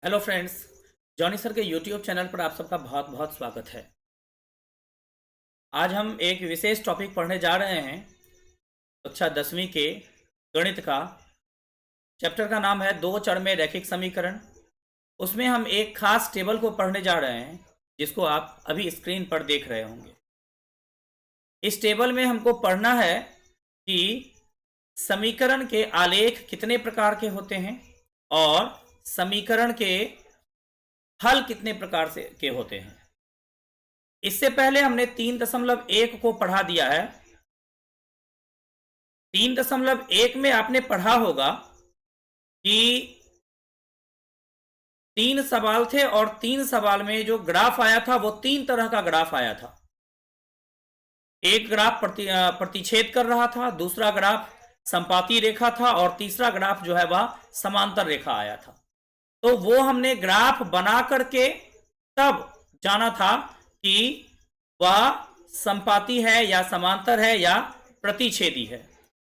Hello friends, Johnny sir के YouTube channel पर आप सबका बहुत बहुत स्वागत है। आज हम एक विशेष टॉपिक पढ़ने जा रहे हैं। कक्षा 10वीं के गणित का चैप्टर का नाम है दो चर में रैखिक समीकरण। उसमें हम एक खास टेबल को पढ़ने जा रहे हैं जिसको आप अभी स्क्रीन पर देख रहे होंगे। इस टेबल में हमको पढ़ना है कि समीकरण के आलेख कितने प्रकार के होते हैं और समीकरण के हल कितने प्रकार से के होते हैं। इससे पहले हमने 3.1 को पढ़ा दिया है। 3.1 में आपने पढ़ा होगा कि 3 सवाल थे और 3 सवाल में जो ग्राफ आया था वो 3 तरह का ग्राफ आया था। एक ग्राफ प्रतिच्छेद कर रहा था, दूसरा ग्राफ संपाती रेखा था और तीसरा ग्राफ जो है वह समांतर रेखा आया था। तो वो हमने ग्राफ बना करके तब जाना था कि वह संपाती है या समांतर है या प्रतिच्छेदी है।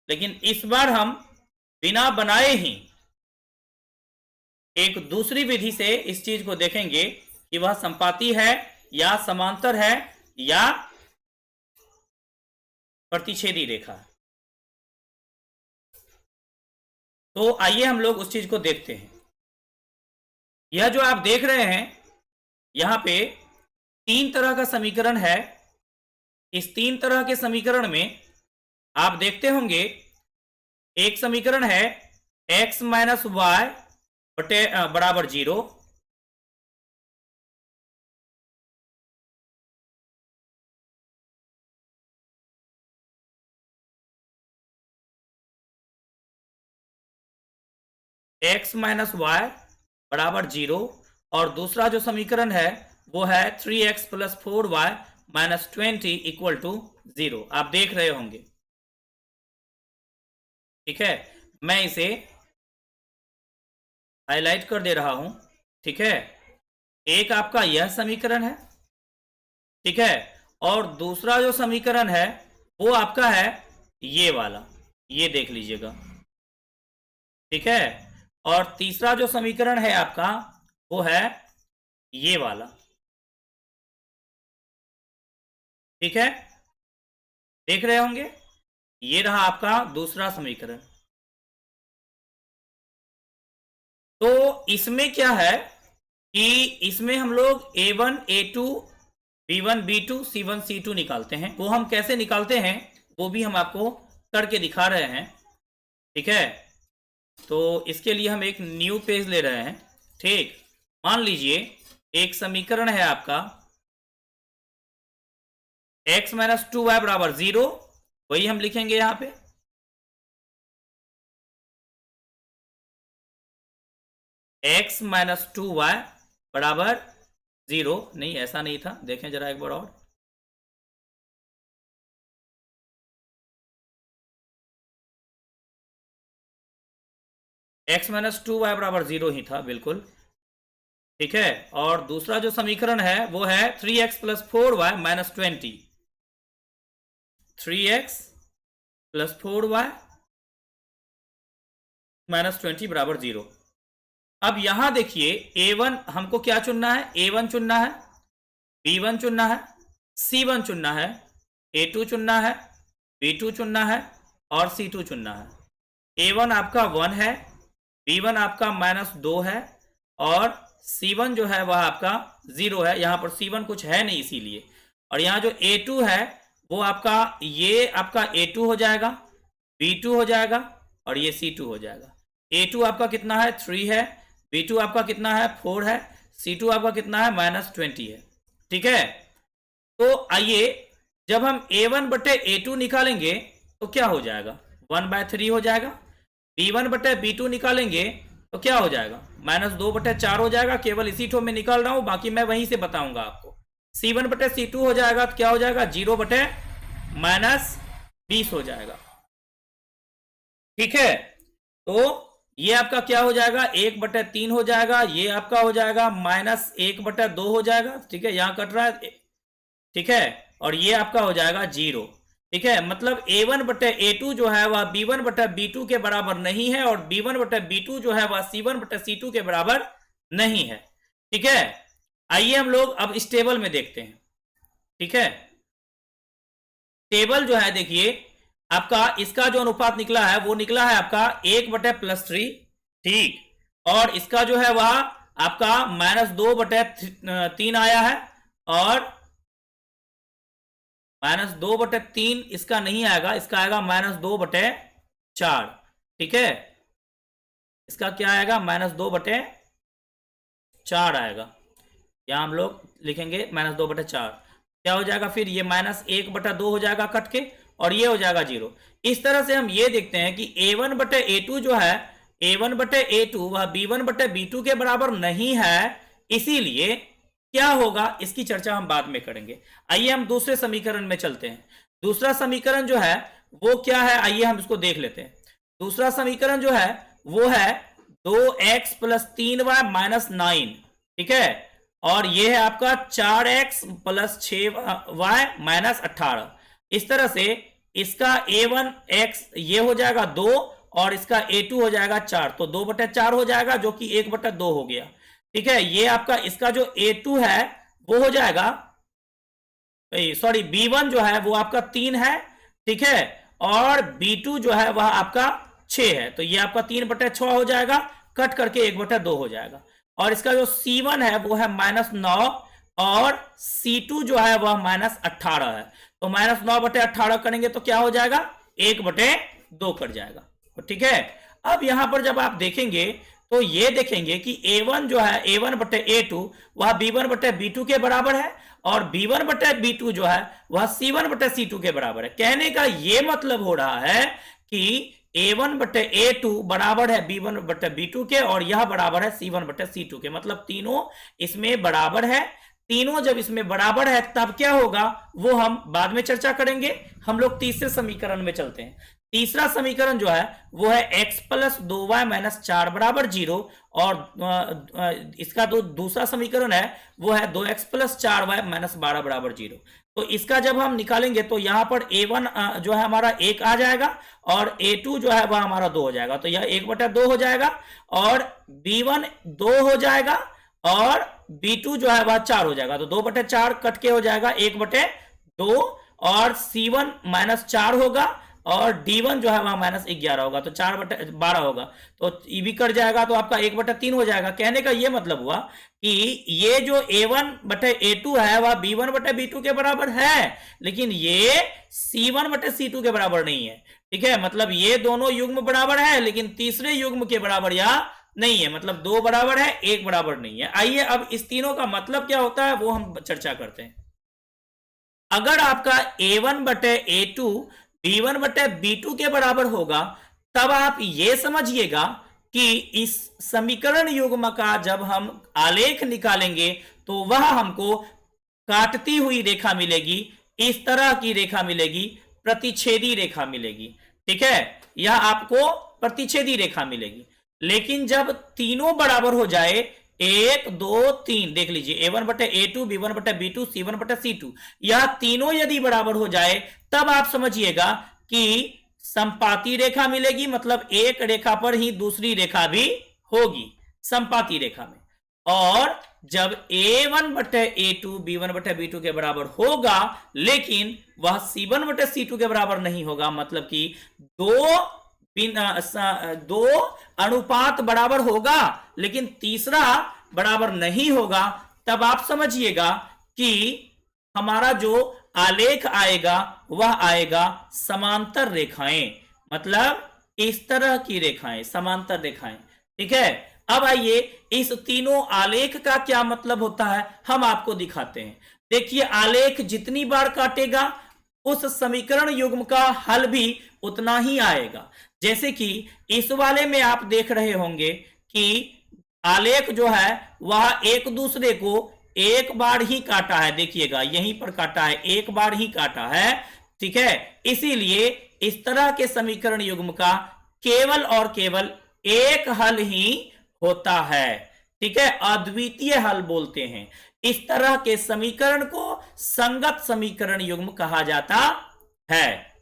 लेकिन इस बार हम बिना बनाए ही एक दूसरी विधि से इस चीज को देखेंगे कि वह संपाती है या समांतर है या प्रतिच्छेदी रेखा है। तो आइए हम लोग उस चीज को देखते हैं। यह जो आप देख रहे हैं यहां पे 3 तरह का समीकरण है। इस 3 तरह के समीकरण में आप देखते होंगे एक समीकरण है x माइनस वाई बराबर 0, x माइनस वाई बराबर 0 और दूसरा जो समीकरण है वो है 3x plus 4y minus 20 equal to 0। आप देख रहे होंगे, ठीक है। मैं इसे हाईलाइट कर दे रहा हूं, ठीक है। एक आपका यह समीकरण है, ठीक है, और दूसरा जो समीकरण है वो आपका है ये वाला, ये देख लीजिएगा, ठीक है। और तीसरा जो समीकरण है आपका वो है ये वाला, ठीक है। देख रहे होंगे, ये रहा आपका दूसरा समीकरण। तो इसमें क्या है कि इसमें हम लोग a1 a2 b1 b2 c1 c2 निकालते हैं। वो हम कैसे निकालते हैं वो भी हम आपको करके दिखा रहे हैं, ठीक है। तो इसके लिए हम एक न्यू पेज ले रहे हैं, ठीक। मान लीजिए एक समीकरण है आपका x माइनस 2y बराबर 0, वही हम लिखेंगे यहां पे। x माइनस 2y बराबर 0, नहीं ऐसा नहीं था, देखें जरा एक बार और। x माइनस 2y बराबर 0 ही था, बिल्कुल, ठीक है। और दूसरा जो समीकरण है वो है 3x plus 4y minus 20, 3x plus 4y minus 20 बराबर 0। अब यहां देखिए a1 हमको क्या चुनना है, a1 चुनना है, b1 चुनना है, c1 चुनना है, a2 चुनना है, b2 चुनना है और c2 चुनना है। a1 आपका 1 है, b1 आपका माइनस 2 है और c1 जो है वह आपका 0 है। यहां पर c1 कुछ है नहीं इसीलिए। और यहां जो a2 है वो आपका, ये आपका a2 हो जाएगा, b2 हो जाएगा और ये c2 हो जाएगा। a2 आपका कितना है, 3 है, b2 आपका कितना है, 4 है, c2 आपका कितना है, माइनस 20 है, ठीक है। तो आइए जब हम a1 बटे a2 निकालेंगे तो क्या हो जाएगा, 1/3 हो जाएगा। b1 बटे b2 निकालेंगे तो क्या हो जाएगा, माइनस 2/4 हो जाएगा। केवल इसी ठो में निकाल रहा हूं, बाकी मैं वहीं से बताऊंगा आपको। c1 बटे c2 हो जाएगा तो क्या हो जाएगा, 0 बटे माइनस 20 हो जाएगा, ठीक है। तो ये आपका क्या हो जाएगा, 1/3 हो जाएगा, ये आपका हो जाएगा माइनस 1/2 हो जाएगा, ठीक है, यहां कट रहा है, ठीक है। और ये आपका हो जाएगा 0, ठीक है। मतलब a1 बटे a2 जो है वह b1 बटे b2 के बराबर नहीं है और b1 बटे b2 जो है वह c1 बटे c2 के बराबर नहीं है। ठीक है, आइए हम लोग अब इस टेबल में देखते हैं। ठीक है, टेबल जो है देखिए, आपका इसका जो अनुपात निकला है वो निकला है आपका 1/+3। ठीक, और इसका जो है वह आपका -2/3 आया है, और -2/3 इसका नहीं आएगा, इसका आएगा -2/4। ठीक है, इसका क्या आएगा, -2/4 आएगा। यहां हम लोग लिखेंगे -2/4। क्या हो जाएगा फिर, ये -1/2 हो जाएगा कट के, और ये हो जाएगा 0। इस तरह से हम ये देखते हैं कि A1/A2 जो है, A1/A2 वह B1/B2 के बराबर नहीं है। इसीलिए क्या होगा, इसकी चर्चा हम बाद में करेंगे। आइए हम दूसरे समीकरण में चलते हैं। दूसरा समीकरण जो है वो क्या है, आइए हम इसको देख लेते हैं। दूसरा समीकरण जो है वो है 2x + 3y - 9। ठीक है, और ये है आपका 4x + 6y - 18। इस तरह से इसका A1x ये हो जाएगा 2, और इसका A2 हो जाएगा 4, तो 2/4 हो जाएगा, जो कि 1/2 हो गया। ठीक है, ये आपका इसका जो A2 है वो हो जाएगा, सॉरी B1 जो है वो आपका 3 है। ठीक है, और B2 जो है वह आपका 6 है, तो ये आपका 3/6 हो जाएगा, कट करके 1/2 हो जाएगा। और इसका जो C1 है वो है -9, और C2 जो है वह -18 है, तो -9/18 करेंगे तो क्या हो जाएगा, 1/2 कट जाएगा। ठीक है, अब यहां पर जब आप देखेंगे तो ये देखेंगे कि A1 जो है, A1/A2 वह B1/B2 के बराबर है, और B1/B2 जो है वह C1/C2 के बराबर है। कहने का यह मतलब हो रहा है कि A1/A2 बराबर है B1/B2 के, और यह बराबर है C1/C2 के, मतलब तीनों इसमें बराबर है। तीनों जब इसमें बराबर है तब क्या होगा वो हम बाद में चर्चा करेंगे। हम लोग तीसरे समीकरण में चलते हैं। तीसरा समीकरण जो है वो है x + 2y - 4 = 0, और इसका जो दूसरा समीकरण है वो है 2x + 4y - 12 = 0। तो इसका जब हम निकालेंगे तो यहां पर A1 जो है हमारा 1 आ जाएगा, और A2 जो है वह हमारा 2 हो जाएगा, तो यह 1/2 हो जाएगा, और B1 2 हो जाएगा, और B2 जो है वह 4 हो जाएगा, तो 2/4 कट के हो जाएगा 1/2, और C1 -4 होगा, और D1 जो है वहां -11 होगा, तो 4/12 होगा, तो ये भी कट जाएगा, तो आपका 1/3 हो जाएगा। कहने का यह मतलब हुआ कि ये जो A1/A2 है वह B1/B2 के बराबर है, लेकिन ये C1/C2 के बराबर नहीं है। ठीक है, मतलब ये दोनों युग्म बराबर है, लेकिन तीसरे युग्म के बराबर या नहीं है, मतलब 2 बराबर है, 1 बराबर नहीं है। आइए अब इस तीनों का मतलब क्या होता है वो हम चर्चा करते हैं। अगर आपका A1/A2 B1/B2 के बराबर होगा, तब आप ये समझिएगा कि इस समीकरण युग्म का जब हम आलेख निकालेंगे तो वह हमको काटती हुई रेखा मिलेगी, इस तरह की रेखा मिलेगी, प्रतिच्छेदी रेखा मिलेगी। ठीक है, यह आपको प्रतिच्छेदी रेखा मिलेगी। लेकिन जब तीनों बराबर हो जाए, 1 2 3, देख लीजिए A1/A2 B1/B2 C1/C2, यह तीनों यदि बराबर हो जाए तब आप समझिएगा कि संपाती रेखा मिलेगी, मतलब एक रेखा पर ही दूसरी रेखा भी होगी संपाती रेखा में। और जब A1/A2 B1/B2 के बराबर होगा, लेकिन वह C1/C2 के बराबर नहीं होगा, मतलब कि दो अनुपात बराबर होगा लेकिन तीसरा बराबर नहीं होगा, तब आप समझिएगा कि हमारा जो आलेख आएगा वह आएगा समांतर रेखाएं, मतलब इस तरह की रेखाएं, समांतर रेखाएं। ठीक है, अब आइए इस तीनों आलेख का क्या मतलब होता है हम आपको दिखाते हैं। देखिए, आलेख जितनी बार काटेगा उस समीकरण युग्म का हल भी उतना ही आएगा। जैसे कि इस वाले में आप देख रहे होंगे कि आलेख जो है वह एक दूसरे को एक बार ही काटा है, देखिएगा यहीं पर काटा है, एक बार ही काटा है। ठीक है, इसीलिए इस तरह के समीकरण युग्म का केवल और केवल एक हल ही होता है। ठीक है, अद्वितीय हल बोलते हैं। इस तरह के समीकरण को संगत समीकरण युग्म कहा जाता है।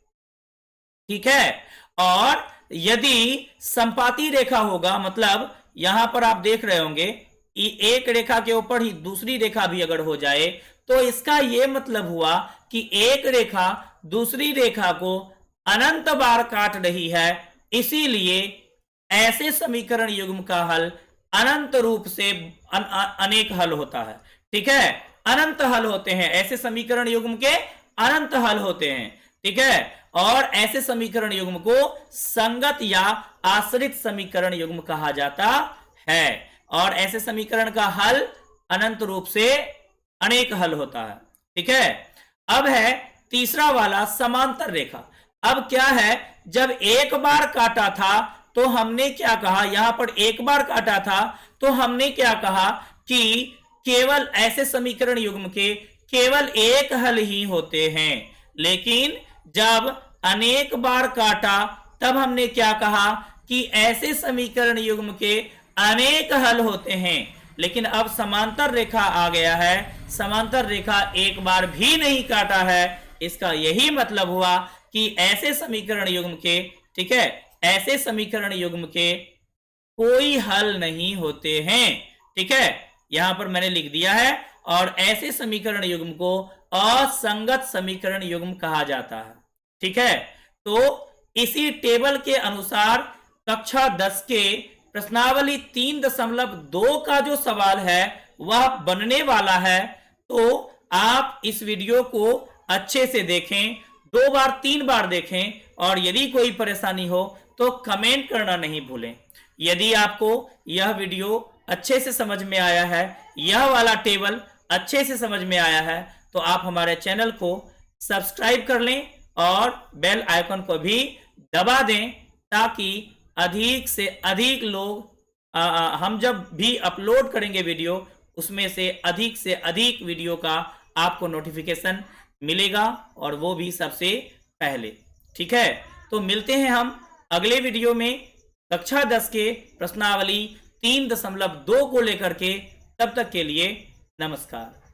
ठीक है, और यदि संपाती रेखा होगा, मतलब यहां पर आप देख रहे होंगे एक रेखा के ऊपर ही दूसरी रेखा भी अगर हो जाए तो इसका यह मतलब हुआ कि एक रेखा दूसरी रेखा को अनंत बार काट रही है, इसीलिए ऐसे समीकरण युग्म का हल अनंत रूप से अनेक हल होता है। ठीक है, अनंत हल होते हैं, ऐसे समीकरण युग्म के अनंत हल होते हैं। ठीक है, और ऐसे समीकरण युग्म को संगत या आश्रित समीकरण युग्म कहा जाता है, और ऐसे समीकरण का हल अनंत रूप से अनेक हल होता है। ठीक है, अब है तीसरा वाला समांतर रेखा। अब क्या है, जब एक बार काटा था तो हमने क्या कहा, यहां पर एक बार काटा था तो हमने क्या कहा कि केवल ऐसे समीकरण युग्म के केवल एक हल ही होते हैं, लेकिन जब अनेक बार काटा तब हमने क्या कहा कि ऐसे समीकरण युग्म के अनेक हल होते हैं। लेकिन अब समांतर रेखा आ गया है, समांतर रेखा एक बार भी नहीं काटा है, इसका यही मतलब हुआ कि ऐसे समीकरण युग्म के, ठीक है, ऐसे समीकरण युग्म के कोई हल नहीं होते हैं। ठीक है, यहां पर मैंने लिख दिया है, और ऐसे समीकरण युग्म को असंगत समीकरण युग्म कहा जाता है। ठीक है, तो इसी टेबल के अनुसार कक्षा 10 के प्रश्नावली 3.2 का जो सवाल है वह बनने वाला है। तो आप इस वीडियो को अच्छे से देखें, 2 बार 3 बार देखें, और यदि कोई परेशानी हो तो कमेंट करना नहीं भूलें। यदि आपको यह वीडियो अच्छे से समझ में आया है, यह वाला टेबल अच्छे से समझ में आया है, तो आप हमारे चैनल को सब्सक्राइब कर लें और बेल आइकन को भी दबा दें, ताकि अधिक से अधिक लोग हम जब भी अपलोड करेंगे वीडियो, उसमें से अधिक वीडियो का आपको नोटिफिकेशन मिलेगा, और वो भी सबसे पहले। ठीक है, तो मिलते हैं हम अगले वीडियो में कक्षा 10 के प्रश्नावली 3.2 को लेकर के। तब तक के लिए नमस्कार।